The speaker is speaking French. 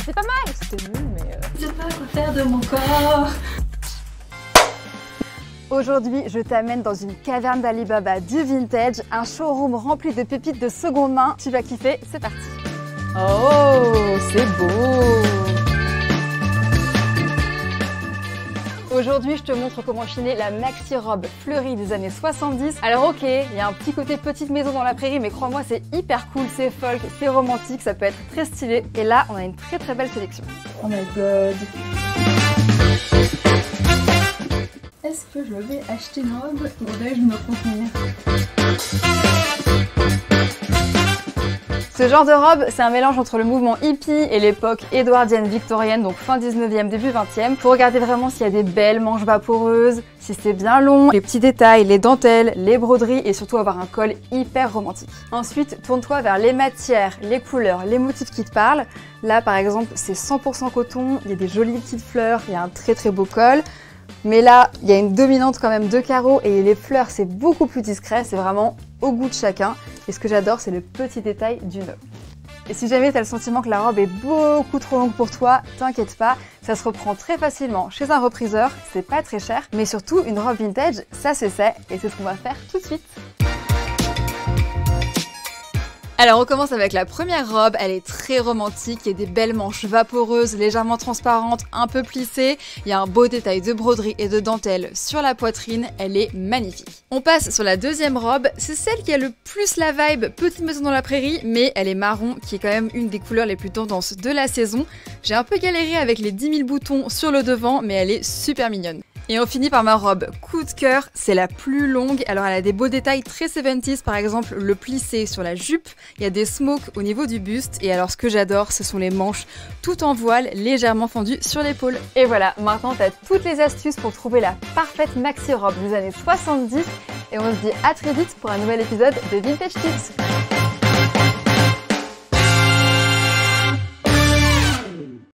C'est pas mal, c'était nul, mais... Je sais pas quoi faire de mon corps. Aujourd'hui, je t'amène dans une caverne d'Alibaba du vintage, un showroom rempli de pépites de seconde main. Tu vas kiffer, c'est parti. Oh, c'est beau. Aujourd'hui, je te montre comment chiner la maxi robe fleurie des années 70. Alors ok, il y a un petit côté petite maison dans la prairie, mais crois-moi, c'est hyper cool, c'est folk, c'est romantique, ça peut être très stylé. Et là, on a une très très belle sélection. Oh my god. Est-ce que je vais acheter une robe ou vais-je me contenir? Ce genre de robe, c'est un mélange entre le mouvement hippie et l'époque édouardienne victorienne, donc fin 19e, début 20e. Faut regarder vraiment s'il y a des belles manches vaporeuses, si c'est bien long, les petits détails, les dentelles, les broderies et surtout avoir un col hyper romantique. Ensuite, tourne-toi vers les matières, les couleurs, les motifs qui te parlent. Là, par exemple, c'est 100% coton, il y a des jolies petites fleurs, il y a un très très beau col. Mais là, il y a une dominante quand même de carreaux et les fleurs, c'est beaucoup plus discret, c'est vraiment au goût de chacun. Et ce que j'adore, c'est le petit détail du nœud. Et si jamais tu as le sentiment que la robe est beaucoup trop longue pour toi, t'inquiète pas, ça se reprend très facilement chez un repriseur, c'est pas très cher. Mais surtout, une robe vintage, ça se sait et c'est ce qu'on va faire tout de suite. Alors on commence avec la première robe, elle est très romantique, il y a des belles manches vaporeuses, légèrement transparentes, un peu plissées, il y a un beau détail de broderie et de dentelle sur la poitrine, elle est magnifique. On passe sur la deuxième robe, c'est celle qui a le plus la vibe petite maison dans la prairie, mais elle est marron, qui est quand même une des couleurs les plus tendances de la saison. J'ai un peu galéré avec les 10 000 boutons sur le devant, mais elle est super mignonne. Et on finit par ma robe coup de cœur, c'est la plus longue, alors elle a des beaux détails très 70s, par exemple le plissé sur la jupe, il y a des smokes au niveau du buste, et alors ce que j'adore ce sont les manches tout en voile, légèrement fendues sur l'épaule. Et voilà, maintenant tu as toutes les astuces pour trouver la parfaite maxi robe des années 70, et on se dit à très vite pour un nouvel épisode de Vintage Tips.